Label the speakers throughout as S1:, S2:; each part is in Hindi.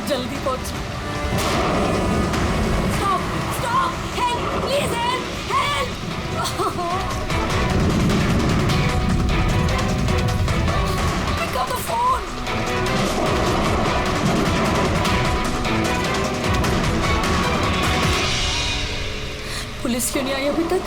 S1: जल्दी पहुंच। Stop stop, help please, help help. Pick up the phone. Police क्यों नहीं आई अभी तक?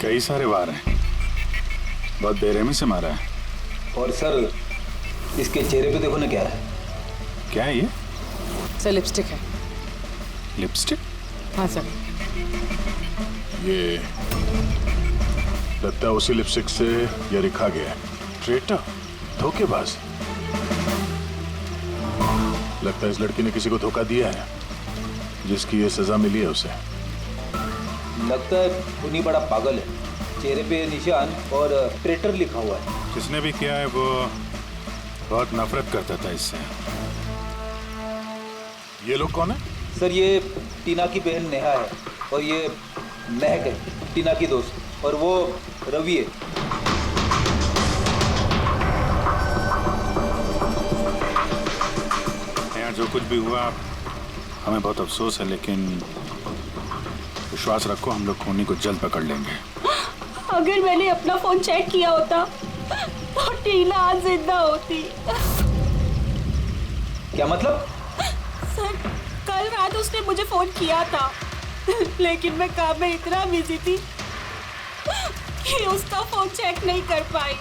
S2: कई सारे वार हैं, बहुत बेरहमी से मारा है।
S3: और सर इसके चेहरे पे देखो ना क्या है।
S2: क्या है ये?
S1: सर लिपस्टिक है।
S2: लिपस्टिक?
S1: हाँ सर।
S2: ये लगता है उसी लिपस्टिक से ये लिखा गया है, ट्रेटर, धोखेबाज। लगता है इस लड़की ने किसी को धोखा दिया है, जिसकी ये सजा मिली है उसे।
S3: लगता है उन्हीं बड़ा पागल है। चेहरे पे निशान और ट्रेटर लिखा हुआ है।
S2: जिसने भी किया है वो बहुत नफरत करता था इससे। ये लोग कौन है?
S3: सर ये टीना की बहन नेहा है और ये महक है, टीना की दोस्त, और वो रवि है।
S2: यहाँ जो कुछ भी हुआ हमें बहुत अफसोस है, लेकिन विश्वास रखो हम लोग खूनी को जल्द पकड़ लेंगे।
S1: अगर मैंने अपना फोन चेक किया होता तो टीना आज जिंदा होती।
S3: क्या मतलब?
S1: सर कल रात उसने मुझे फोन किया था, लेकिन मैं काम में इतना बिजी थी कि उसका फोन चेक नहीं कर पाई।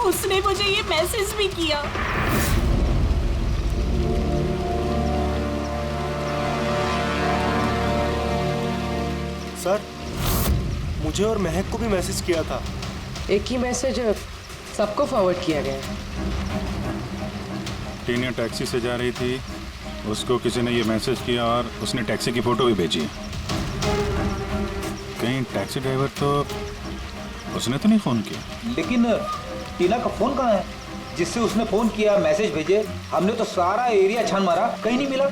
S1: उसने मुझे ये मैसेज भी किया।
S4: सर मुझे और महक को भी मैसेज किया था।
S5: एक ही मैसेज सबको फॉरवर्ड किया गया।
S2: टीना टैक्सी से जा रही थी, उसको किसी ने ये मैसेज किया और उसने टैक्सी की फोटो भी भेजी। कहीं टैक्सी ड्राइवर तो उसने तो नहीं फोन किया।
S3: लेकिन टीना का फोन कहाँ है जिससे उसने फोन किया, मैसेज भेजे? हमने तो सारा एरिया छान मारा, कहीं नहीं मिला।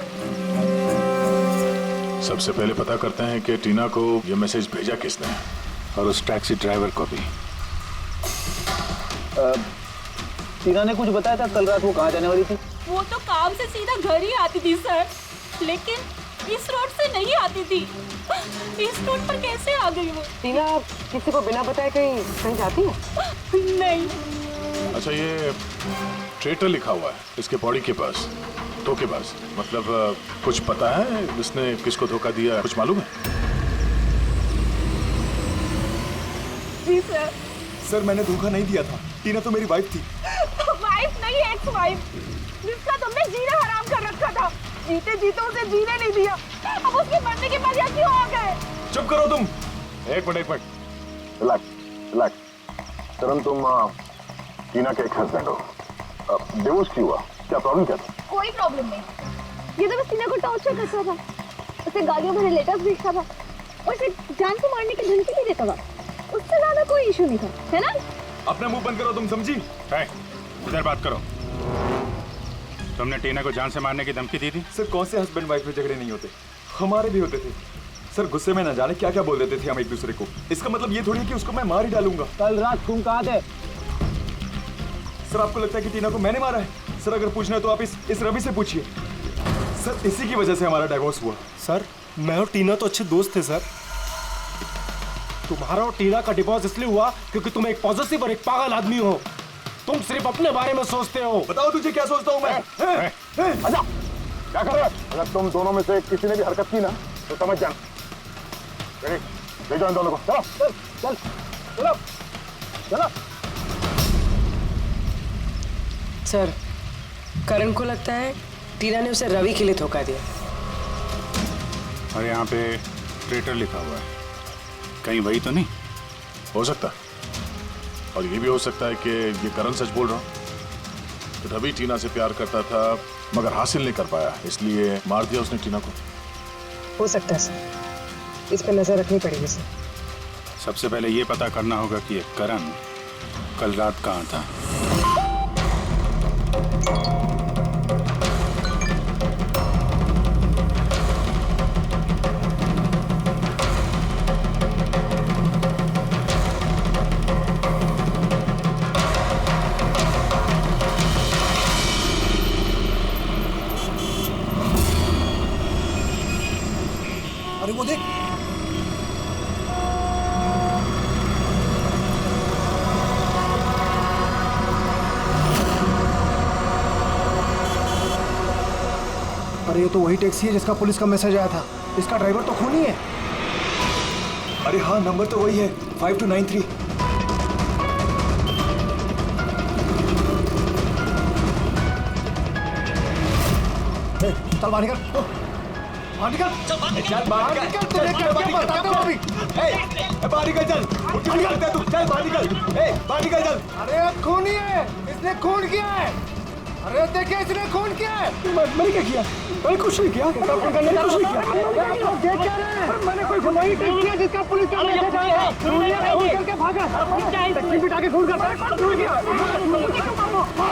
S2: सबसे पहले पता करते हैं कि टीना को ये मैसेज भेजा किसने, और उस टैक्सी ड्राइवर को भी।
S3: टीना ने कुछ बताया था कल रात वो कहाँ जाने वाली थी?
S1: वो तो काम से सीधा घर ही आती थी सर, लेकिन इस रोड से नहीं आती थी। इस रोड पर कैसे आ गई वो?
S5: टीना किसी को बिना बताए कहीं कहीं जाती है?
S1: नहीं।
S2: अच्छा ये ट्रेटर लिखा हुआ है इसके बॉडी के पास, धोखेबाज। मतलब कुछ पता है इसने किसको धोखा दिया, कुछ मालूम है?
S1: जी सर।
S4: सर मैंने धोखा नहीं दिया था, टीना तो मेरी वाइफ थी।
S1: वाइफ नहीं, एक्स वाइफ, जिसका तुमने जीना हराम कर रखा था। जीते जीते उसे जीने नहीं दिया, अब उसके मरने के बाद यहाँ क्यों आ गए?
S4: चुप करो तुम।
S2: एक मिनट।
S6: रिलैक्स। करण तुम टीना के एक हस्बैंड हो, डिवोर्स क्यों हुआ? क्या प्रॉब्लम क्या था?
S7: कोई प्रॉब्लम नहीं, ये तो बस टीना को टॉर्चर करता था, उसे गालियों भरे लेटर्स भेजता था और उसे जान से मारने की धमकी भी देता था। उससे ज्यादा कोई इशू नहीं था, है ना?
S4: अपना मुंह बंद करो तुम, समझी?
S2: इधर बात करो। तुमने टीना को जान से मारने की धमकी दी थी?
S4: सर कौन से हस्बैंड वाइफ में झगड़े नहीं होते, हमारे भी होते थे।
S8: सर गुस्से में ना जाने क्या क्या बोल देते थे हम एक दूसरे को। इसका मतलब ये थोड़ी है कि उसको मैं मार ही डालूंगा।
S3: कल रात खून कहाँ थे?
S8: सर आपको लगता है कि टीना को मैंने मारा है? सर अगर पूछना है तो आप इस रवि से पूछिए। सर इसी की वजह से हमारा डाइवोर्स हुआ।
S4: सर मैं और टीना तो अच्छे दोस्त थे सर। तुम्हारा और टीना का डिवोर्स इसलिए हुआ क्योंकि तुम एक पॉजिटिव और एक पागल आदमी हो। तुम सिर्फ अपने बारे में सोचते हो।
S8: बताओ तुझे क्या सोचता हूँ मैं?
S6: अच्छा क्या कर रहा है? अगर तुम दोनों में से किसी ने भी हरकत की ना तो समझ जाना। ले जाओ इन दोनों को। चलो चल चल चलो चलो।
S5: सर करण को लगता है टीना ने उसे रवि के लिए धोखा दिया।
S9: और यहाँ पे ट्रेटर लिखा हुआ है, कहीं वही तो नहीं?
S2: हो सकता है, और ये भी हो सकता है कि ये करण सच बोल रहा हूँ। रवि टीना से प्यार करता था मगर हासिल नहीं कर पाया, इसलिए मार दिया उसने टीना को।
S5: हो सकता है सर, इस पर नजर रखनी पड़ेगी सर।
S9: सबसे पहले ये पता करना होगा कि ये करण कल रात कहाँ था।
S4: अरे वो देख, अरे ये तो वही टैक्सी है जिसका पुलिस का मैसेज आया था। इसका ड्राइवर तो खूनी है।
S8: अरे हाँ नंबर तो वही है 5293।
S4: चल बाहर निकल, बाहर निकल,
S8: चल बाहर निकल।
S4: तुझे क्या बता दो अभी।
S8: बाहर निकल चल। चल बाहर निकल। बाहर निकल चल।
S4: अरे खूनी है, इसने खून किया है। अरे देखिए इसने खून किया है। मैंने क्या किया? मैंने कुछ नहीं किया। मैंने कुछ नहीं किया। देख क्या रहे हैं? मैंने कोई गुनाही नहीं किया जिसका पुलिस का मैसेज आया है। खून करके भागा। टैक्सी बिठा के खून करता है। खून किया।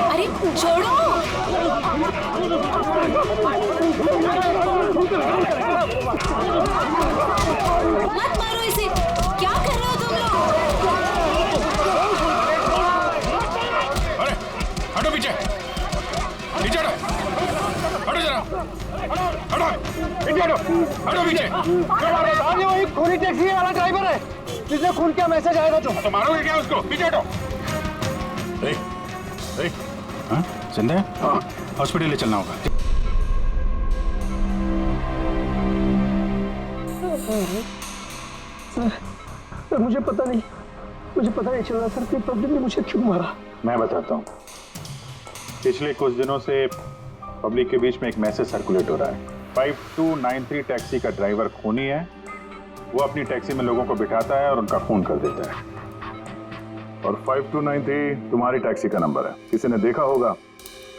S1: अरे छोड़ो। मत मारो इसे, क्या कर रहे हो तुम लोग?
S9: अरे हटो पीछे, पीछे हटो, हटो जरा, हटो, पीछे हटो, हटो पीछे।
S4: अरे वही खूनी टैक्सी वाला ड्राइवर है जिसने खून का मैसेज आया था।
S9: तो मारोगे क्या उसको? पीछे हटो। हाँ जिंदा है? हाँ हॉस्पिटल ले चलना होगा।
S4: सर मुझे पता नहीं चल रहा सर कि पब्लिक ने मुझे क्यों मारा।
S6: मैं बताता हूँ। पिछले कुछ दिनों से पब्लिक के बीच में एक मैसेज सर्कुलेट हो रहा है। 5293 टैक्सी का ड्राइवर खूनी है। वो अपनी टैक्सी में लोगों को बिठाता है और उनका खून कर देता है। और 5293 तुम्हारी टैक्सी का नंबर है। किसी ने देखा होगा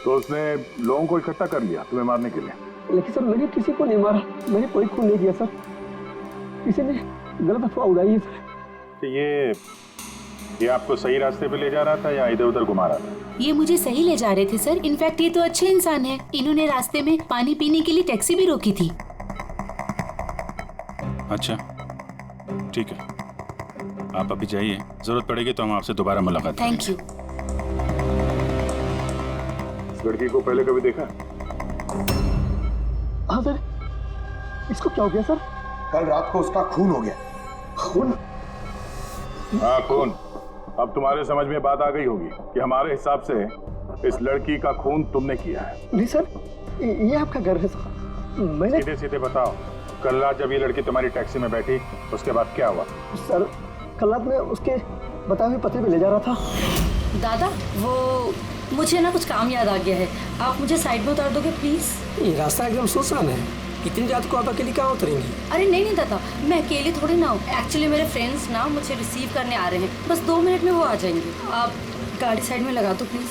S6: तो उसने लोगों को इकट्ठा कर लिया तुम्हें मारने के लिए।
S4: लेकिन सर मैंने किसी को नहीं मारा, मैंने कोई खून नहीं किया सर। किसी ने गलत अफवाह उड़ाई है सर।
S6: तो ये आपको सही रास्ते पे ले जा रहा था या इधर उधर घुमा रहा था?
S1: ये मुझे सही ले जा रहे थे सर। इनफैक्ट ये तो अच्छे इंसान है। इन्होंने रास्ते में पानी पीने के लिए टैक्सी भी रोकी थी।
S9: अच्छा ठीक है, आप अभी जाइए, जरूरत पड़ेगी तो हम आपसे दोबारा मुलाकात करेंगे।
S1: Thank you.
S6: इस लड़की को पहले कभी देखा?
S4: हाँ सर। इसको क्या हो गया सर?
S10: कल रात को उसका खून हो गया।
S4: खून?
S6: हाँ खून। अब तुम्हारे समझ में बात आ गई होगी कि हमारे हिसाब से इस लड़की का खून तुमने किया है।
S4: नहीं सर, ये आपका घर है सर। मैंने
S6: सीधे सीधे बताओ, कल रात जब ये लड़की तुम्हारी टैक्सी में बैठी उसके बाद क्या हुआ?
S4: सर कल रात में उसके बताए हुए पते पे ले जा रहा था।
S1: दादा वो मुझे ना कुछ काम याद आ गया है, आप मुझे साइड में उतार दोगे प्लीज?
S4: ये रास्ता एकदम सुनसान है, इतनी रात को आप अकेली कहाँ उतरेंगी?
S1: अरे नहीं दादा, मैं अकेले थोड़ी ना हूँ। एक्चुअली मेरे फ्रेंड्स ना मुझे रिसीव करने आ रहे हैं, बस 2 मिनट में वो आ जाएंगे। आप गाड़ी साइड में लगा दो प्लीज।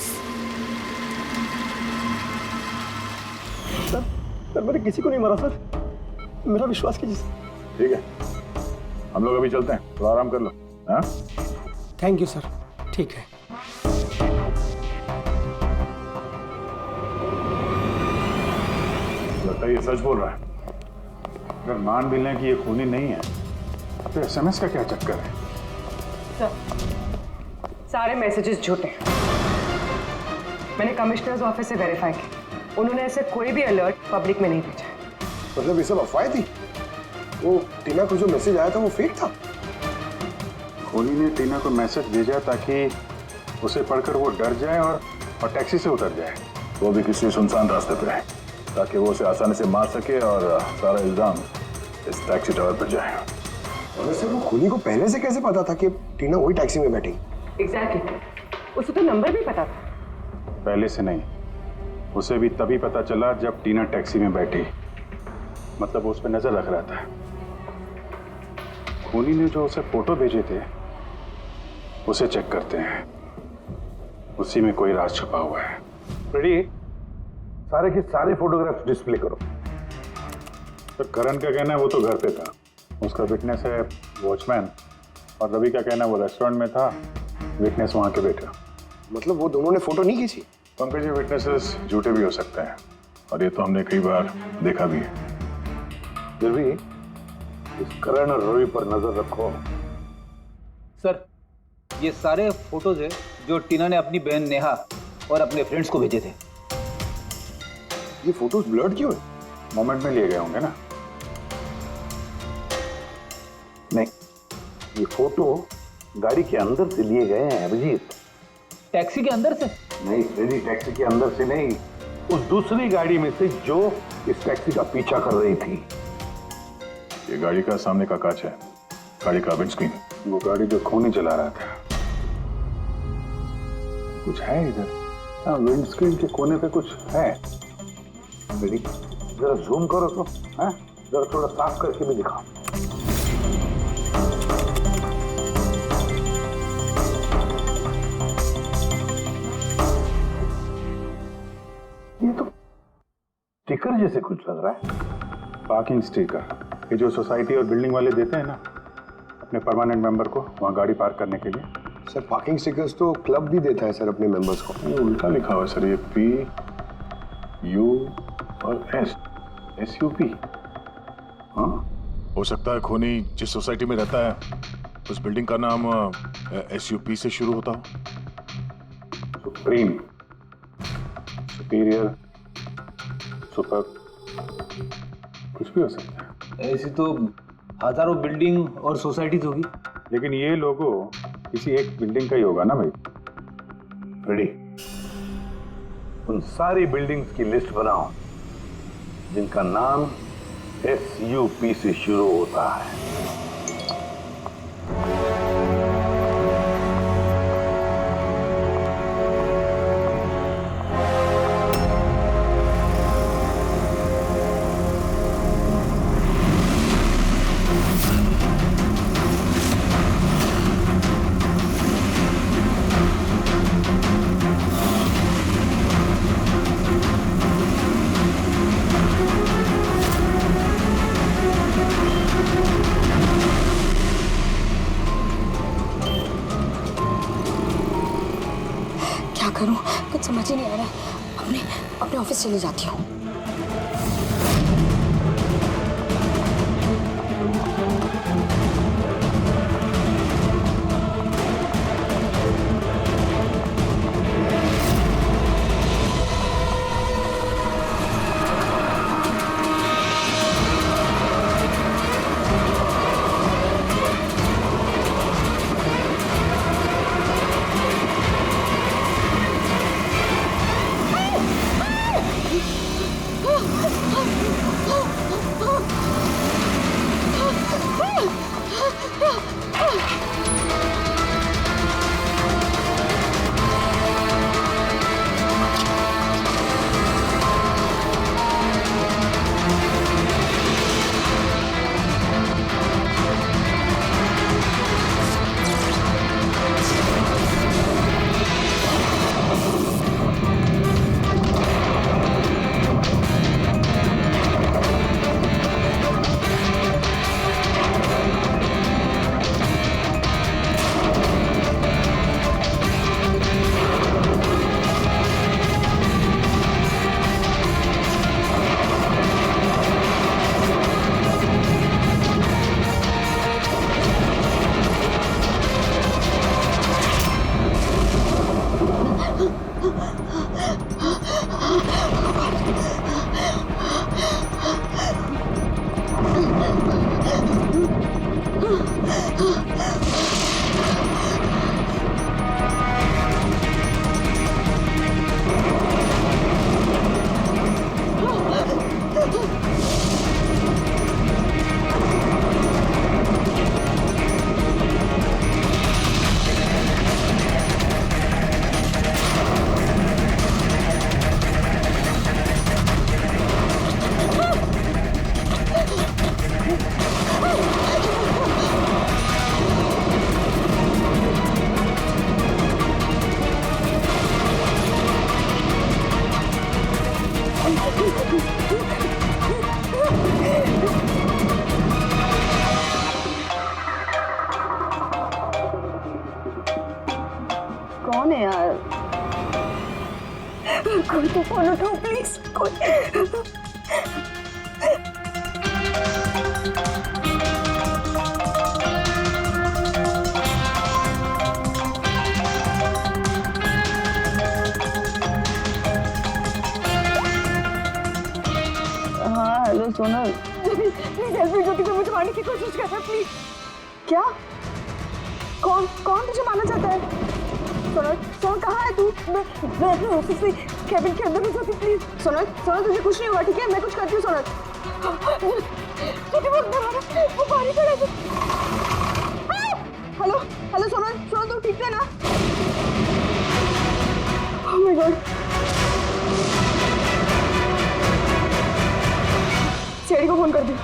S4: सर मैंने किसी को नहीं मारा सर, मेरा विश्वास कीजिए सर।
S6: ठीक है, हम लोग अभी चलते हैं, तो आराम कर लो। हाँ
S4: थैंक यू सर। ठीक है।
S6: लगता है ये सच बोल रहा है। अगर मान भी लें कि ये खूनी नहीं है तो एसएमएस का क्या चक्कर है?
S5: सारे मैसेजेस झूठे हैं। मैंने कमिश्नर्स ऑफिस से वेरीफाई किया, उन्होंने ऐसे कोई भी अलर्ट पब्लिक में नहीं भेजा है।
S10: मतलब ये सब अफवाहें थी? वो टीना को जो मैसेज आया था वो फेक था?
S6: खूनी ने टीना को मैसेज भेजा ताकि उसे पढ़कर वो डर जाए और टैक्सी से उतर जाए,
S2: वो भी किसी सुनसान रास्ते पे, ताकि वो उसे आसानी से मार सके और सारा इल्जाम इस टैक्सी ड्राइवर पर जाए।
S10: और वैसे वो खूनी को पहले से कैसे पता था कि टीना वही टैक्सी में बैठी?
S5: एग्जैक्टली, उसे तो नंबर भी पता था।
S6: पहले से नहीं, उसे भी तभी पता चला जब टीना टैक्सी में बैठी, मतलब वो उस पर नजर रख रहा था। खूनी ने जो उसे फोटो भेजे थे उसे चेक करते हैं, उसी में कोई राज छुपा हुआ है।
S11: रेडी, सारे के सारे फोटोग्राफ्स डिस्प्ले करो।
S6: तो करण का कहना है वो तो घर पे था, उसका विटनेस है वॉचमैन, और रवि का कहना है वो रेस्टोरेंट में था, विटनेस वहां के बैठा।
S10: मतलब वो दोनों ने फोटो नहीं खींची?
S2: पंकज, ये विटनेसेस झूठे भी हो सकते हैं और ये तो हमने कई बार देखा भी है।
S11: फिर भी इस करण और रवि पर नजर रखो।
S3: सर, ये सारे फोटोज है जो टीना ने अपनी बहन नेहा और अपने फ्रेंड्स को भेजे थे।
S10: ये फोटोज ब्लर्ड क्यों है?
S6: मोमेंट में लिए गए होंगे ना।
S11: नहीं, ये फोटो गाड़ी के अंदर से लिए गए हैं अभिजीत।
S3: टैक्सी के अंदर से?
S11: नहीं रेडी, टैक्सी के अंदर से नहीं, उस दूसरी गाड़ी में से जो इस टैक्सी का पीछा कर रही थी।
S2: ये गाड़ी का सामने का कांच है, गाड़ी का विंडस्क्रीन।
S6: वो गाड़ी जो खूनी चला रहा था। कुछ है इधर? हाँ, विंडस्क्रीन के कोने पे कुछ है।
S11: रेडी, जरा जूम करो तो, हाँ, जरा थोड़ा साफ करके भी दिखाओ। ये तो स्टिकर जैसे कुछ लग रहा है।
S6: पार्किंग स्टिकर, ये जो सोसाइटी और बिल्डिंग वाले देते हैं ना अपने परमानेंट मेंबर को वहाँ गाड़ी पार्क करने के लिए।
S10: सर, पार्किंग स्टिकर्स तो क्लब भी देता है सर अपने मेंबर्स को।
S2: ये उल्टा लिखा हुआ है सर, ये PU और SUP।
S6: हाँ,
S2: हो सकता है खूनी जिस सोसाइटी में रहता है उस बिल्डिंग का नाम SUP से शुरू होता हो।
S6: सुप्रीम, सुपीरियर, सुपर, कुछ भी हो सकता है।
S3: ऐसी तो हजारों बिल्डिंग और सोसाइटीज होगी,
S6: लेकिन ये लोगो किसी एक बिल्डिंग का ही होगा ना भाई।
S11: रेडी, उन सारी बिल्डिंग्स की लिस्ट बनाओ जिनका नाम SUP से शुरू होता है।
S7: क्या करूं, कुछ समझ ही नहीं आ रहा। अपने ऑफिस चली जाती हूँ। कौन है यार? कोई तो फोन उठाओ प्लीज। कोई हाँ hello Sonal, please help me. Jyoti को मुझे मारने की कोशिश कर रहा है, प्लीज। क्या? कौन कौन तुझे मारना चाहता है? सोनल, सोनल कहाँ है तू? मैं अपने ऑफिस में कैबिन के अंदर हूँ ज्योति, प्लीज। सोनल, सोनल तुझे कुछ नहीं हुआ ठीक है? मैं कुछ करती हूँ सोनल। ज्योति वो अंदर आ रहा है, वो बाहर ही खड़ा है। हेलो हेलो सोनल, सोनल तू ठीक है ना? Oh my God. सीआईडी को फोन कर दी।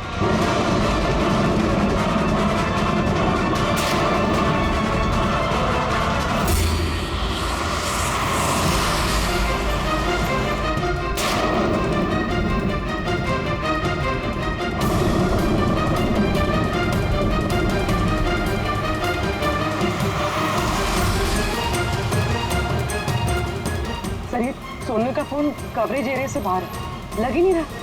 S5: सर ये सोनू का फोन कवरेज एरिया से बाहर है, लग ही नहीं रहा।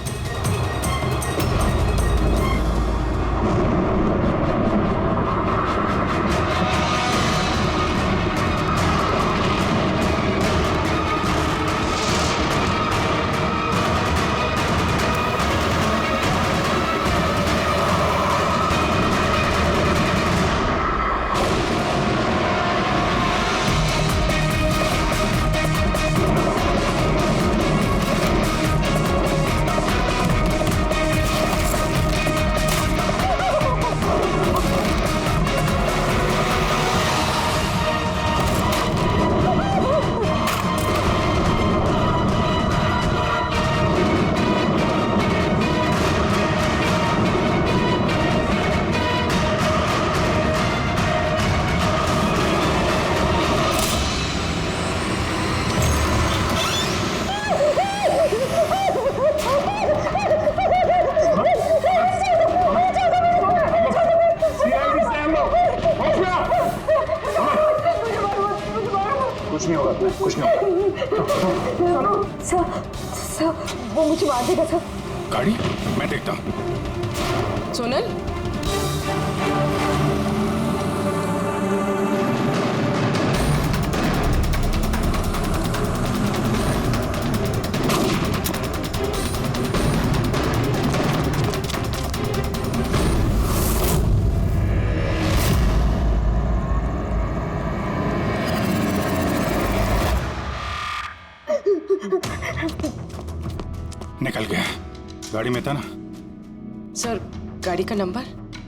S11: कुछ नहीं होगा, कुछ नहीं होगा।
S7: सर वो मुझे मार देगा सर।
S9: गाड़ी मैं देखता हूँ।
S5: सोनल,
S9: निकल गया। गाड़ी में था ना?
S5: सर गाड़ी का नंबर?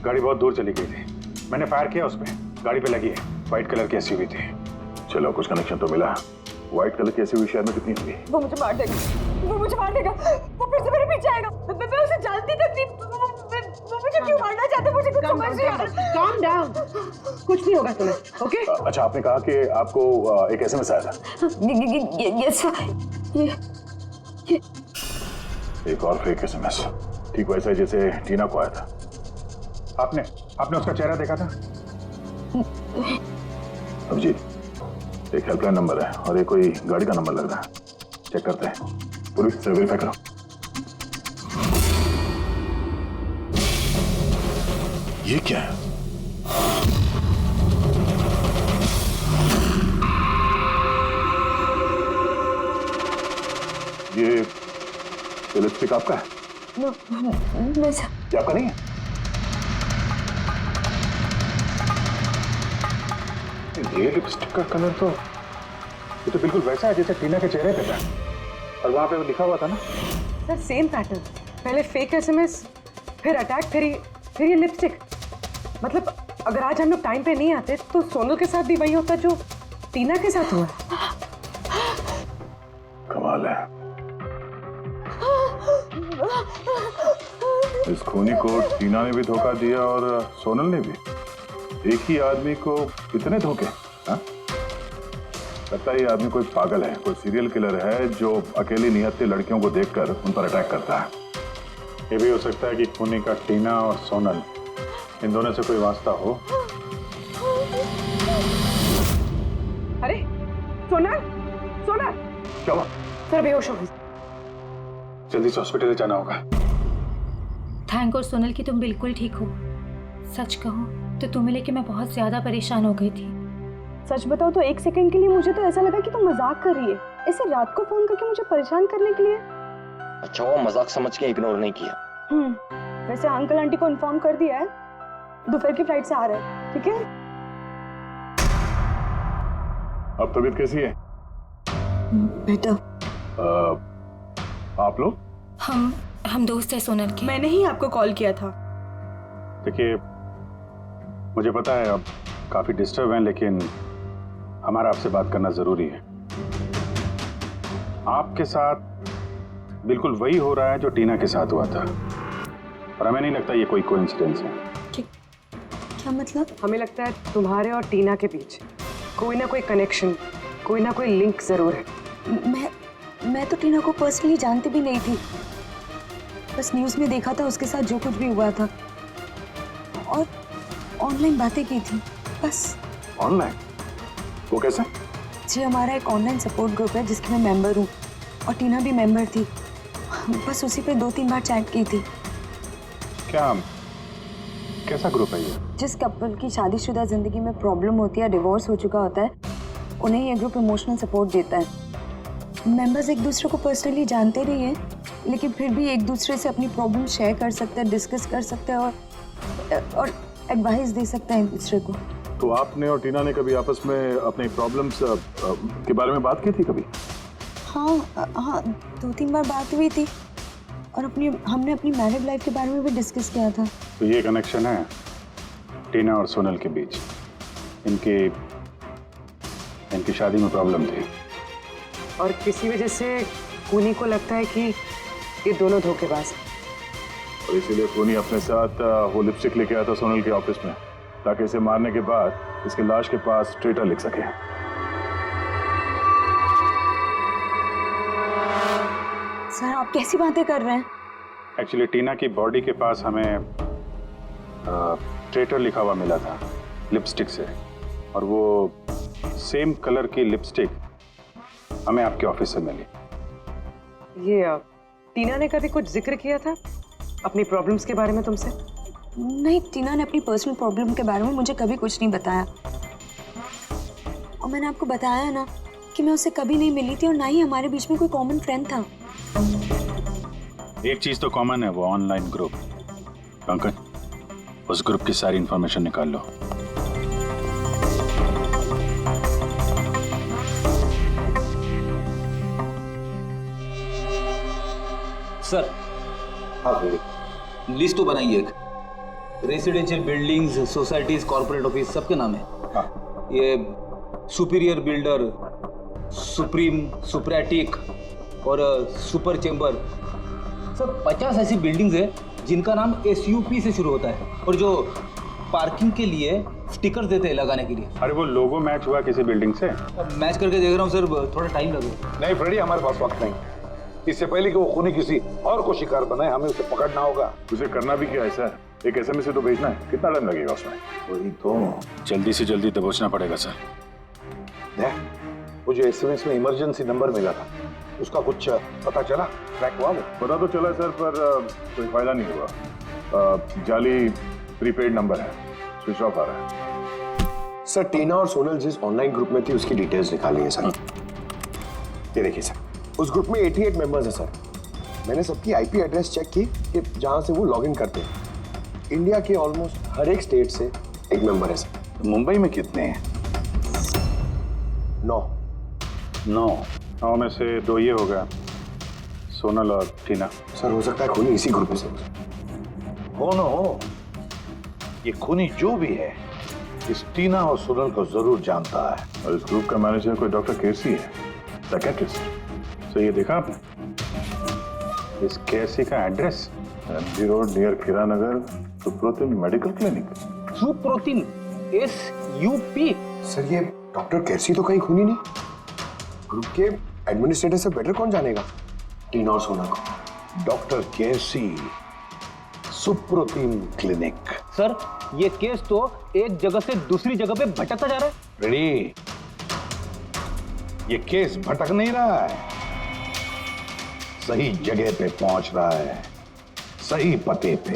S6: गाड़ी बहुत दूर चली गई थी, मैंने फायर किया उस पर। गाड़ी पे लगी है, व्हाइट कलर की एसयूवी थी।
S2: चलो कुछ कनेक्शन तो मिला। व्हाइट कलर की एसयूवी शहर में कितनी होगी?
S7: वो मुझे मार देगा, वो मुझे मार देगा, वो फिर से मेरे पीछे आएगा। मैं उसे जानती तक नहीं। वो मुझे क्यों मारना चाहते? मुझे कुछ समझ नहीं आ रहा।
S5: काम डाउन, कुछ नहीं होगा तुम्हें, ओके?
S2: अच्छा आपने कहा कि आपको एक एसएमएस आया था।
S7: यस
S2: एक और फेक एसएमएस, ठीक वैसा जैसे टीना को आया था।
S6: आपने उसका चेहरा देखा था?
S2: अभिजीत एक हेल्पलाइन नंबर है और ये कोई गाड़ी का नंबर लग रहा है, चेक करते हैं। पुलिस से वेरीफाई करो। ये क्या है? ये लिपस्टिक आपका है?
S7: ये आपका
S2: नहीं है?
S6: ये लिपस्टिक का कलर तो ये तो बिल्कुल वैसा है जैसे टीना के चेहरे पे था, और वहां पे वो लिखा हुआ था ना।
S5: सर सेम पैटर्न, पहले फेक एसएमएस, फिर अटैक, फिर ये लिपस्टिक। मतलब अगर आज हम लोग टाइम पे नहीं आते तो सोनल के साथ भी वही होता जो टीना के साथ हुआ।
S2: कमाल है, इस खूनी को टीना ने भी धोखा दिया और सोनल ने भी। एक ही आदमी को कितने धोखे। हाँ? लगता है ये आदमी कोई पागल है, कोई सीरियल किलर है जो अकेली निहत्थे लड़कियों को देखकर उन पर अटैक करता है।
S6: ये भी हो सकता है कि खूनी का टीना और सोनल, इन दोनों से कोई वास्ता हो।
S5: अरे सोनल, सोनल
S6: क्या हुआ?
S5: सर बेहोश हो गई।
S6: जल्दी से हॉस्पिटल जाना होगा।
S1: थैंक गॉड सोनल कि तुम बिल्कुल ठीक हो। सच कहूँ तो तुम्हें लेके मैं बहुत ज्यादा परेशान हो गई थी।
S7: सच बताओ तो एक सेकंड के लिए मुझे तो ऐसा लगा कि तुम मजाक कर रही है, ऐसे रात को फोन करके मुझे परेशान करने के लिए।
S12: अच्छा वो मजाक समझ के इग्नोर नहीं किया।
S7: वैसे अंकल आंटी को इन्फॉर्म कर दिया है, दोपहर की फ्लाइट से आ रहे हैं, ठीक है?
S2: अब तबीयत कैसी है?
S7: बेटा
S2: आप लोग?
S1: हम दोस्त हैं सोनल के।
S7: मैंने ही आपको कॉल किया था।
S6: देखिए मुझे पता है आप काफी डिस्टर्ब हैं, लेकिन हमारा आपसे बात करना जरूरी है। आपके साथ बिल्कुल वही हो रहा है जो टीना के साथ हुआ था, और हमें नहीं लगता ये कोई कोइंसिडेंस है।
S7: क्या मतलब?
S5: हमें लगता है तुम्हारे और टीना के बीच कोई ना कोई कनेक्शन, कोई ना कोई लिंक जरूर है।
S7: मैं तो टीना को पर्सनली जानती भी नहीं थी, बस न्यूज़ में देखा था उसके साथ जो कुछ भी हुआ था और ऑनलाइन बातें की थी बस।
S2: ऑनलाइन? वो कैसे?
S7: जी हमारा एक ऑनलाइन सपोर्ट ग्रुप है जिसकी मैं मेंबर हूँ और टीना भी मेंबर थी, बस उसी पे 2-3 बार चैट की थी।
S6: क्या कैसा ग्रुप है ये?
S7: जिस कपल की शादीशुदा जिंदगी में प्रॉब्लम होती है, डिवोर्स हो चुका होता है, उन्हें ये ग्रुप इमोशनल सपोर्ट देता है। मेंबर्स एक दूसरे को पर्सनली जानते नहीं हैं, लेकिन फिर भी एक दूसरे से अपनी प्रॉब्लम शेयर कर सकते हैं, डिस्कस कर सकते हैं और एडवाइस दे सकते हैं एक दूसरे को।
S2: तो आपने और टीना ने कभी आपस में अपने प्रॉब्लम्स के बारे में बात की थी कभी?
S7: हाँ 2-3 बार बात हुई थी और हमने अपनी मैरिड लाइफ के बारे में भी डिस्कस किया था।
S6: तो ये कनेक्शन है टीना और सोनल के बीच। इनकी शादी में प्रॉब्लम थी
S5: और किसी वजह से खूनी को लगता है कि ये दोनों धोखेबाज हैं।
S2: और इसीलिए खूनी अपने साथ वो लिपस्टिक लेके आया था सोनल के ऑफिस में, ताकि इसे मारने के बाद इसके लाश के पास ट्रेटर लिख सके।
S7: सर आप कैसी बातें कर रहे हैं?
S6: एक्चुअली टीना की बॉडी के पास हमें ट्रेटर लिखा हुआ मिला था लिपस्टिक से, और वो सेम कलर की लिपस्टिक हमें आपके ऑफिस से मिली।
S5: ये टीना ने कभी कुछ जिक्र किया था अपनी प्रॉब्लम्स के बारे में तुमसे?
S7: नहीं, टीना ने अपनी पर्सनल प्रॉब्लम के बारे में मुझे कभी कुछ नहीं बताया, और मैंने आपको बताया ना कि मैं उससे कभी नहीं मिली थी और ना ही हमारे बीच में कोई कॉमन फ्रेंड था।
S9: एक चीज तो कॉमन है, वो ऑनलाइन ग्रुप। पंकज उस ग्रुप की सारी इंफॉर्मेशन निकाल लो।
S3: सर
S10: हाँ भाई,
S3: लिस्ट तो बनाइए एक। Residential buildings, societies, corporate office सबके नाम है।
S10: हाँ।
S3: ये सुपीरियर बिल्डर, सुप्रीम, सुप्रेटिक और सुपर चेंबर, सब 50 ऐसी बिल्डिंग्स है जिनका नाम SUP से शुरू होता है, और जो पार्किंग के लिए स्टिकर देते हैं लगाने के लिए।
S6: अरे वो लोगो मैच हुआ किसी बिल्डिंग से?
S3: मैच करके देख रहा हूँ सर, थोड़ा टाइम लगेगा।
S11: नहीं फ्रेडी, हमारे पास वक्त नहीं। इससे पहले कि वो खूनी किसी और को शिकार बनाए, हमें उसे पकड़ना होगा।
S2: उसे करना भी क्या है सर? एक SMS से तो भेजना है, कितना टाइम लगेगा उसमें?
S11: वही तो।
S9: जल्दी से जल्दी दबोचना पड़ेगा सर।
S11: वो जो SMS में इमरजेंसी नंबर मिला था, उसका कुछ पता चला? ट्रैक हुआ वो?
S2: पता तो चला सर, पर कोई फायदा नहीं हुआ। जाली प्रीपेड नंबर है, स्विच ऑफ आ रहा है।
S10: सर टीना और सोनल जिस ऑनलाइन ग्रुप में थी उसकी डिटेल्स निकाली है सर। ये देखिए सर, उस ग्रुप में 88 मेंबर्स हैं सर। मैंने सबकी IP एड्रेस चेक की कि जहां से वो लॉगिन करते हैं। इंडिया के ऑलमोस्ट हर एक स्टेट से एक मेंबर है सर।
S11: मुंबई में कितने हैं?
S6: 9 में से 2 ये हो गया, सोनल और टीना।
S10: सर हो सकता है खूनी इसी ग्रुप में से
S11: हो न हो, ये खूनी जो भी है इस टीना और सोनल को जरूर जानता है।
S2: और इस ग्रुप का मैनेजर कोई डॉक्टर केसी है, साइकियाट्रिस्ट। तो ये देखा आपने इस केसी का एड्रेस? एमजी रोड नियर खीरा नगर, Suprotim medical clinic.
S3: Suprotim SUP?
S10: Sir ये डॉक्टर केसी तो कहीं खूनी नहीं। ग्रुप के एडमिनिस्ट्रेटर से बेटर कौन जानेगा टीना और सोनल को?
S11: डॉक्टर केसी, सुप्रोतिम क्लिनिक।
S3: सर ये केस तो एक जगह से दूसरी जगह पे भटकता जा रहा है।
S11: रेडी, ये केस भटक नहीं रहा है, सही जगह पे पहुंच रहा है, सही पते पे।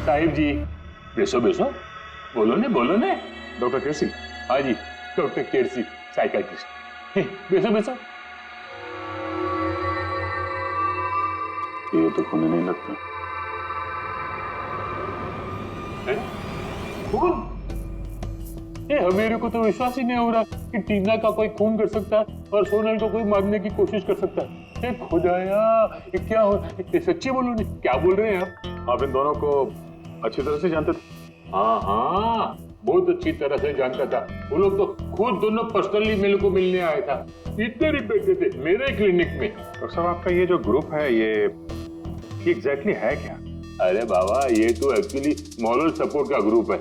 S13: साहिब जी, बेसो बेसो, बोलो ने।
S2: डॉक्टर केसी?
S13: हाँ जी, डॉक्टर केसी, साइकियाट्रिस्ट। बेसो बेसो।
S2: ये तो खूनी नहीं लगता।
S13: खून? मेरे को तो विश्वास ही नहीं हो रहा कि टीना का कोई खून कर सकता है और सोनल को कोई मारने की कोशिश कर सकता है। खुदाया, ये क्या हो? सच्ची बोलो नहीं, क्या बोल रहे हैं
S2: आप इन दोनों को अच्छी तरह से जानते थे?
S13: हाँ, बहुत अच्छी तरह से जानता था। वो लोग तो खुद दोनों पर्सनली मेरे को मिलने आए था। इतने ही बैठे थे मेरे क्लिनिक में।
S6: डॉक्टर साहब, आपका ये जो ग्रुप है ये एग्जैक्टली है क्या?
S13: अरे बाबा, ये तो एक्चुअली मॉरल सपोर्ट का ग्रुप है।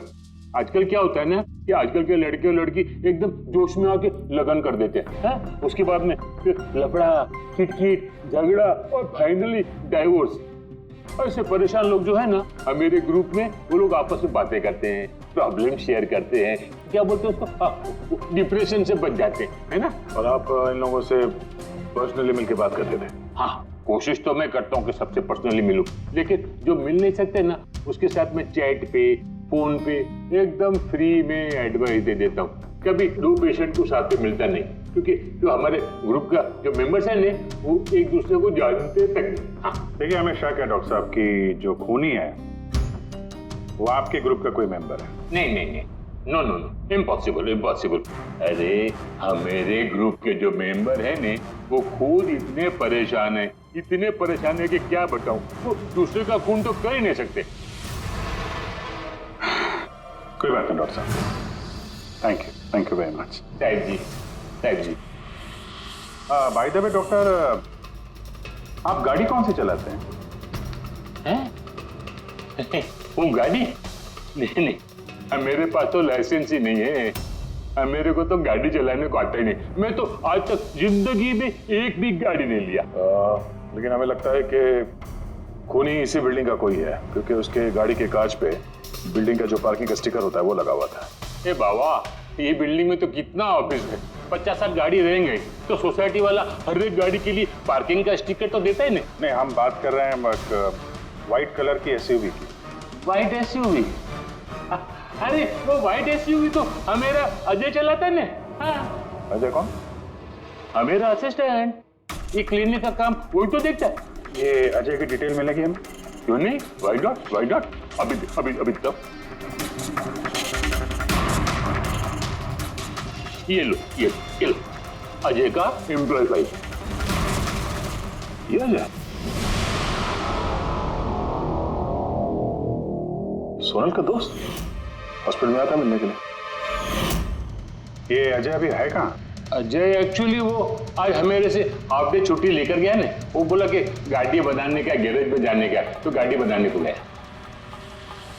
S13: आजकल क्या होता है ना कि आजकल के लड़के और लड़की एकदम जोश में आके लगन कर देते हैं, उसके बाद में फिर लफड़ा, किटकिट, झगड़ा और फाइनली डाइवोर्स। ऐसे परेशान लोग जो है ना, मेरे ग्रुप में वो लोग आपस में बातें करते हैं, प्रॉब्लम शेयर करते हैं, क्या बोलते हैं उसको, डिप्रेशन से बच जाते हैं, है ना।
S2: और आप इन लोगों से पर्सनली मिलकर बात करते थे?
S13: हाँ, कोशिश तो मैं करता हूँ कि सबसे पर्सनली मिलूं, लेकिन जो मिल नहीं सकते ना उसके साथ में चैट पे, फोन पे एकदम फ्री में एडवाइस दे देता हूँ। कभी 2 पेशेंट को साथ में मिलता नहीं, क्योंकि जो हमारे ग्रुप का जो मेंबर्स हैं ने वो एक दूसरे को जानते तक नहीं। हाँ,
S6: देखिए, हमें शक है डॉक्टर साहब की जो खूनी है वो आपके ग्रुप का कोई मेंबर है।
S13: नहीं, नो, इम्पॉसिबल। अरे हमारे ग्रुप के जो मेंबर हैं ने वो खुद इतने परेशान है कि क्या बताऊं, वो दूसरे का खून तो कर ही नहीं सकते।
S6: कोई बात नहीं डॉक्टर साहब, थैंक यू वेरी मच।
S13: साहिब जी।
S6: बाय द वे डॉक्टर, आप गाड़ी कौन सी चलाते हैं?
S13: वो गाड़ी? नहीं, मेरे पास तो लाइसेंस ही नहीं है। मेरे को तो गाड़ी चलाने को आता ही नहीं। मैं तो आज तक जिंदगी में एक भी गाड़ी नहीं लिया।
S2: लेकिन हमें लगता है कि खूनी इसी बिल्डिंग का कोई है, क्योंकि उसके गाड़ी के कांच पे बिल्डिंग का जो पार्किंग का स्टिकर होता है वो लगा हुआ था।
S13: बाबा, ये बिल्डिंग में तो कितना ऑफिस है, 50-60 गाड़ी रहेंगे, तो सोसाइटी वाला हर एक गाड़ी के लिए पार्किंग का स्टिकर तो देता ही नहीं।
S6: हम बात कर रहे हैं व्हाइट कलर की SUV की।
S13: White SUV? अरे वो व्हाइट SUV तो हमेरा अजय चलाता है ना।
S6: अजय कौन?
S13: हमेरा असिस्टेंट, ये क्लिनिक का काम वही तो देखता है।
S6: ये अजय की डिटेल मिलेगी हमें?
S13: क्यों नहीं, वाई नॉट। अभी तक ये लो अजय का एम्प्लॉय फाइल।
S2: ये अजय सोनल का दोस्त हॉस्पिटल में आता मिलने के लिए।
S6: ये अजय अभी है कहाँ?
S13: अजय एक्चुअली वो आज हमेरे से हाफ डे छुट्टी लेकर गया ना। वो बोला कि गाड़ी बनाने का, गैरेज में जाने का, तो गाड़ी बनाने को गया।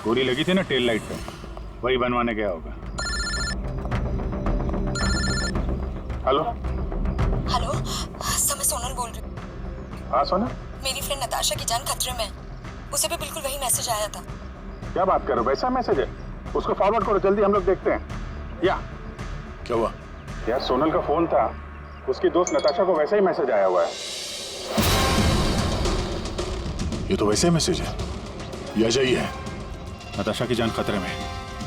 S6: गोली लगी थी ना टेल लाइट पे, वही बनवाने गया होगा। हेलो
S7: सर, मैं सोनल बोल रही हूँ।
S6: हाँ सोनल?
S7: मेरी फ्रेंड नताशा की जान खतरे में है। उसे भी बिल्कुल वही मैसेज आया था।
S6: क्या बात कर रहे हो? वैसा मैसेज है, उसको फॉरवर्ड करो जल्दी, हम लोग देखते हैं। या
S9: क्या हुआ?
S6: यार सोनल का फोन था, उसकी दोस्त नताशा को वैसा ही मैसेज आया हुआ है।
S9: ये तो वैसे मैसेज है, ये अजय ही है। नताशा की जान खतरे में,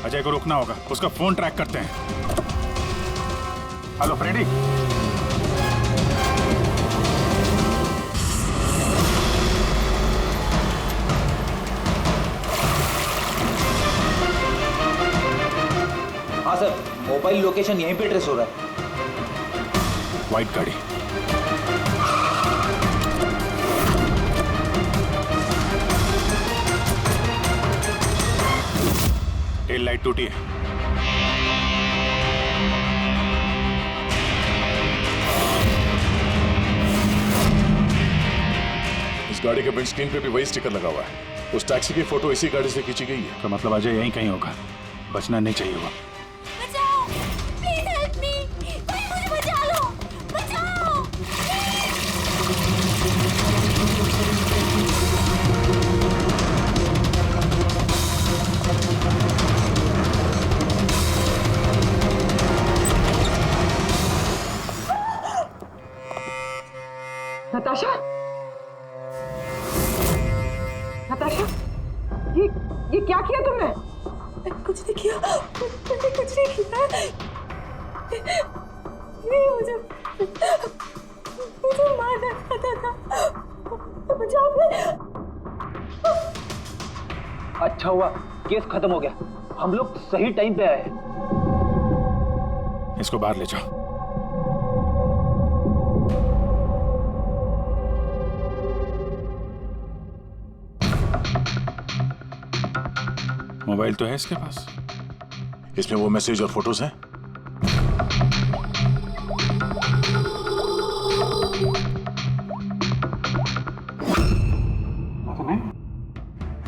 S9: अजय को रोकना होगा, उसका फोन ट्रैक करते हैं। Hello Freddy.
S3: हाँ सर, मोबाइल लोकेशन यहीं पे ट्रेस हो रहा है।
S9: व्हाइट गाड़ी। टेल लाइट टूटी है।
S14: इस गाड़ी के विंडस्क्रीन पे भी वही स्टिकर लगा हुआ है। उस टैक्सी की फोटो इसी गाड़ी से खींची गई है।
S9: तो मतलब अजय यहीं कहीं होगा, बचना नहीं चाहिए हुआ।
S1: बचाओ, प्लीज हेल्प मी, कोई मुझे बचा लो, बचाओ।
S5: नताशा, नताशा, ये क्या किया तुमने?
S7: कुछ नहीं किया, मैंने कुछ नहीं किया। ये मुझे मारना चाहता था। बचाओ।
S3: अच्छा हुआ केस खत्म हो गया, हम लोग सही टाइम पे आए।
S9: इसको बाहर ले जाओ। मोबाइल तो है इसके पास।
S14: इसमें वो मैसेज और फोटोज हैं।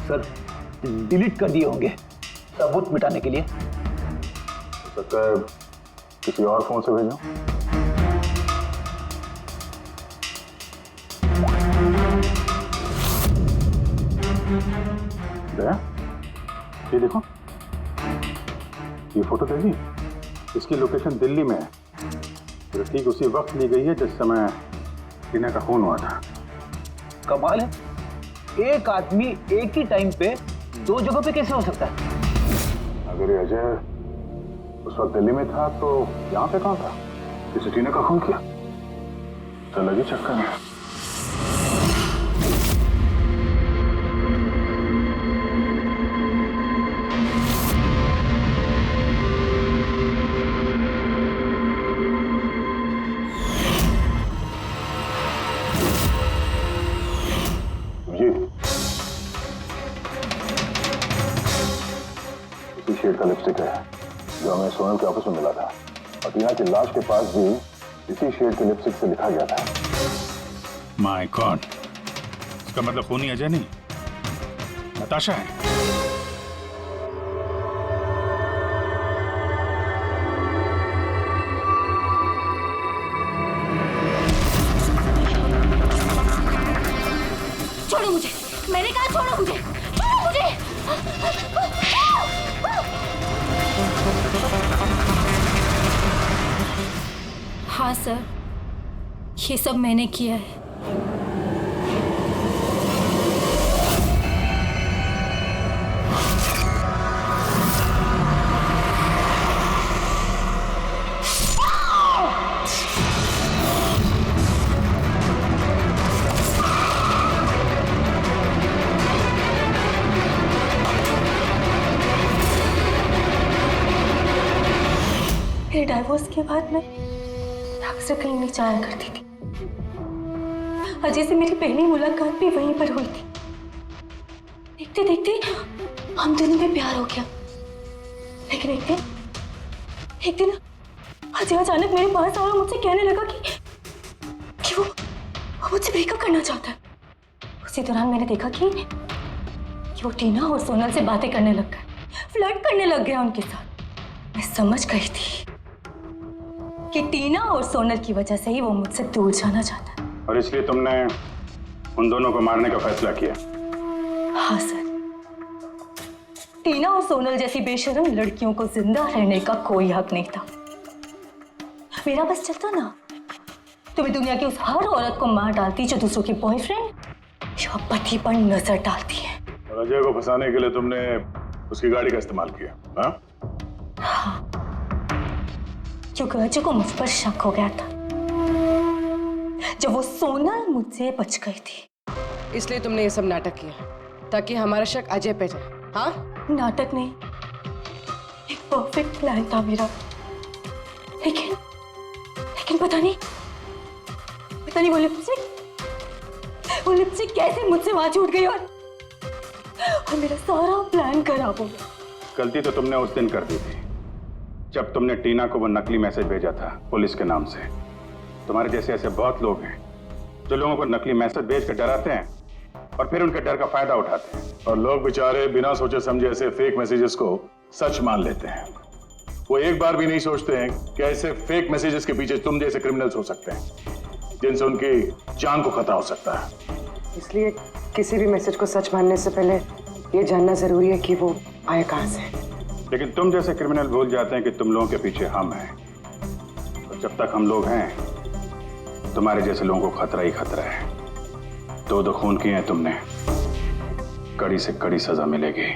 S3: सर डिलीट कर दिए होंगे सबूत मिटाने के लिए।
S6: सकता है किसी और फोन से भेजो। दया, ये देखो, ये फोटो देखी, इसकी लोकेशन दिल्ली में है। तो ठीक उसी वक्त ली गई है जिस समय टीना का खून हुआ था।
S3: कमाल है, एक आदमी एक ही टाइम पे दो जगह पे कैसे हो सकता है?
S6: अगर ये अजय उस वक्त दिल्ली में था तो यहाँ पे कहाँ था? किसी टीना का खून किया तो लगी चक्कर में। शेड का लिपस्टिक है जो हमें सोनल के ऑफिस में मिला था, और टीना की लाश के पास भी इसी शेड के लिपस्टिक से लिखा गया था।
S9: माय गॉड, इसका मतलब खूनी अजय नहीं, नताशा है।
S1: छोड़ो मुझे, मैंने कहा छोड़ो मुझे, छोड़ो मुझे। हाँ सर, ये सब मैंने किया है।
S7: मेरे डाइवोर्स के बाद मैं अक्सर कहीं नहीं जाया करती थी। अजय से मेरी पहली मुलाकात भी वहीं पर हुई थी। देखते देखते हम दोनों में प्यार हो गया। लेकिन एक दिन अजय अचानक मेरे पास आया और मुझसे कहने लगा कि वो मुझसे ब्रेकअप करना चाहता है। उसी दौरान मैंने देखा कि वो टीना और सोनल से बातें करने लग गया, फ्लर्ट करने लग गया उनके साथ। मैं समझ गई थी कि टीना और सोनल की वजह से ही वो मुझसे दूर जाना चाहता है।
S6: और इसलिए तुमने उन दोनों को मारने का फैसला किया?
S7: हाँ सर,
S15: टीना और सोनल जैसी बेशरम लड़कियों को जिंदा रहने का कोई हक नहीं था। मेरा बस चलता ना तो मैं दुनिया की उस हर औरत को मार डालती जो दूसरों के बॉयफ्रेंड या पति पर नजर डालती है।
S2: और अजय को फंसाने के लिए तुमने उसकी गाड़ी का इस्तेमाल किया, हाँ?
S15: हाँ, क्योंकि अजय को मुझ पर शक हो गया था जब वो सोनल मुझसे बच गई थी।
S5: इसलिए तुमने ये सब नाटक किया ताकि हमारा शक अजय पे जाए, हाँ?
S15: नाटक नहीं, एक परफेक्ट प्लान था मेरा। लेकिन पता नहीं वो लिपस्टिक कैसे मुझसे वहां छूट गई और मेरा सारा प्लान खराब हो गया।
S6: गलती तो तुमने उस दिन कर दी थी जब तुमने टीना को वो नकली मैसेज भेजा था पुलिस के नाम से। तुम्हारे जैसे ऐसे बहुत लोग हैं जो लोगों को नकली मैसेज भेज कर डराते हैं और फिर उनके डर का फायदा उठाते हैं।
S2: और लोग बेचारे बिना सोचे समझे ऐसे फेक मैसेजेस को सच मान लेते हैं। वो एक बार भी नहीं सोचते हैं कि ऐसे फेक मैसेजेस के पीछे तुम जैसे क्रिमिनल्स हो सकते हैं जिनसे उनकी जान को खतरा हो सकता है।
S5: इसलिए किसी भी मैसेज को सच मानने से पहले ये जानना जरूरी है कि वो आया कहां से।
S6: लेकिन तुम जैसे क्रिमिनल भूल जाते हैं कि तुम लोगों के पीछे हम हैं। और जब तक हम लोग हैं तुम्हारे जैसे लोगों को खतरा ही खतरा है। दो खून किए हैं तुमने, कड़ी से कड़ी सजा मिलेगी।